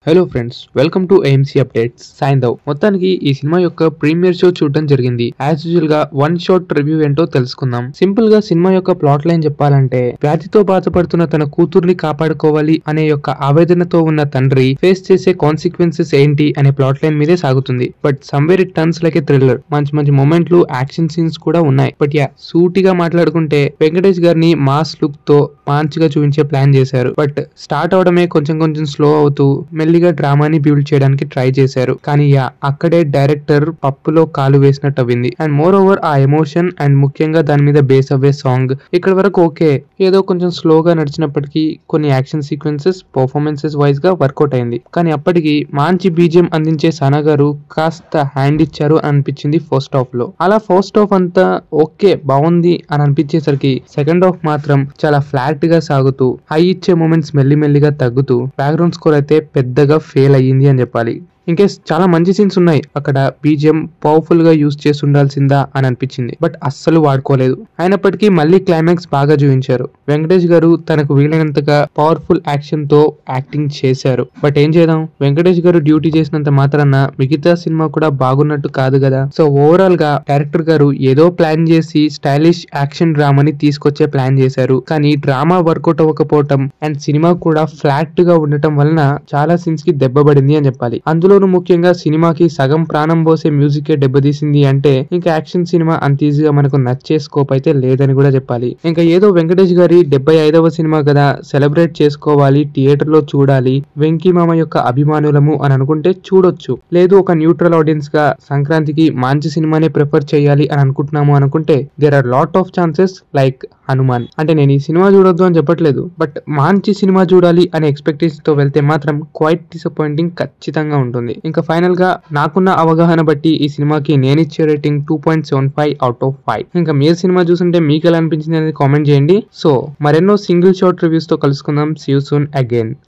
Hello friends, welcome to AMC updates. సాయంత్రం మొత్తానికి ఈ సినిమా యొక్క ప్రీమియర్ షో చూడడం జరిగింది. యాజ్ యూజువల్ గా వన్ షాట్ రివ్యూ ఏంటో తెలుసుకుందాం. సింపుల్ గా సినిమా యొక్క ప్లాట్ లైన్ చెప్పాలంటే, వ్యాధితో బాధపడుతున్న తన కూతుర్ని కాపాడుకోవాలి అనే యొక్క ఆవేదనతో ఉన్న తండ్రి ఫేస్ చేసే కాన్సిక్వెన్సెస్ ఏంటి అనే ప్లాట్ లైన్ మీదే సాగుతుంది. But somewhere it turns like A thriller. మంచి మంచి మొమెంట్లు, యాక్షన్ సీన్స్ కూడా ఉన్నాయి. బట్ సూటిగా మాట్లాడుకుంటే వెంకటేష్ గారిని మాస్ లుక్ తో మంచిగా చూపించే ప్లాన్ చేశారు. బట్ స్టార్ట్ అవడమే కొంచెం స్లో అవుతూ మెల్లిగా డ్రామాని బిల్డ్ చేయడానికి ట్రై చేశారు. కానీ అక్కడే డైరెక్టర్ పప్పులో కాలు వేసినట్టు అయింది. అండ్ మోర్ ఓవర్ ఆ ఎమోషన్ అండ్ ముఖ్యంగా దాని మీద బేస్ అవే సాంగ్ ఇక్కడ వరకు ఓకే, ఏదో కొంచెం స్లోగా నడిచినప్పటికీ కొన్ని యాక్షన్ సీక్వెన్సెస్ పర్ఫార్మెన్సెస్ వైజ్ గా వర్కౌట్ అయింది. కానీ అప్పటికి మంచి బీజిఎం అందించే సనా గారు కాస్త హ్యాండ్ ఇచ్చారు అనిపించింది ఫస్ట్ హాఫ్ లో. అలా ఫస్ట్ హాఫ్ అంతా ఓకే బాగుంది అని అనిపించేసరికి సెకండ్ హాఫ్ మాత్రం చాలా ఫ్లాట్ గా సాగుతూ హై ఇచ్చే మూమెంట్స్ మెల్లిమెల్లిగా తగ్గుతూ బ్యాక్గ్రౌండ్ స్కోర్ అయితే పెద్దగా ఫెయిల్ అయ్యింది అని చెప్పాలి. ఇంకేస్ చాలా మంచి సీన్స్ ఉన్నాయి. అక్కడ బీజిఎం పవర్ఫుల్ గా యూజ్ చేసి ఉండాల్సిందా అని అనిపించింది. బట్ అస్సలు వాడుకోలేదు. అయినప్పటికీ మళ్ళీ క్లైమాక్స్ బాగా చూపించారు. వెంకటేష్ గారు తనకు వీలైనంతగా పవర్ఫుల్ యాక్షన్ తో యాక్టింగ్ చేశారు. బట్ ఏం చేద్దాం, వెంకటేష్ గారు డ్యూటీ చేసినంత మాత్రాన మిగతా సినిమా కూడా బాగున్నట్టు కాదు కదా. సో ఓవరాల్ గా డైరెక్టర్ గారు ఏదో ప్లాన్ చేసి స్టైలిష్ యాక్షన్ డ్రామాని తీసుకొచ్చే ప్లాన్ చేశారు. కానీ డ్రామా వర్కౌట్ అవ్వకపోవటం అండ్ సినిమా కూడా ఫ్లాట్ గా ఉండటం వలన చాలా సీన్స్ కి దెబ్బపడింది అని చెప్పాలి. అందులో ముఖ్యంగా సినిమాకి సగం ప్రాణం పోసే మ్యూజిక్ దెబ్బతీసింది అంటే ఇంకా యాక్షన్ సినిమా అంత ఈజీగా మనకు నచ్చే స్కోప్ అయితే లేదని కూడా చెప్పాలి. ఇంకా ఏదో వెంకటేష్ గారి 75వ సినిమా కదా, సెలబ్రేట్ చేసుకోవాలి, థియేటర్ లో చూడాలి, వెంకీ మామ యొక్క అభిమానులము అని అనుకుంటే చూడొచ్చు. లేదు ఒక న్యూట్రల్ ఆడియన్స్ గా సంక్రాంతికి మంచి సినిమానే ప్రిఫర్ చేయాలి అని అనుకుంటున్నాము అనుకుంటే there are lot of chances like Hanuman. అంటే నేను ఈ సినిమా చూడొద్దు అని చెప్పట్లేదు, బట్ మంచి సినిమా చూడాలి అనే ఎక్స్పెక్టేషన్ తో వెళ్తే మాత్రం క్వైట్ డిసప్పాయింటింగ్ ఖచ్చితంగా ఉంటుంది. ఇంకా ఫైనల్ గా నాకున్న అవగాహన బట్టి ఈ సినిమాకి నేను ఇచ్చే రేటింగ్ 2.75 అవుట్ ఆఫ్ 5. ఇంకా మీరు సినిమా చూస్తుంటే మీకు ఎలా అనిపించింది అనేది కామెంట్ చేయండి. సో మరెన్నో సింగిల్ షాట్ రివ్యూస్ తో కలుసుకుందాం. See you soon again.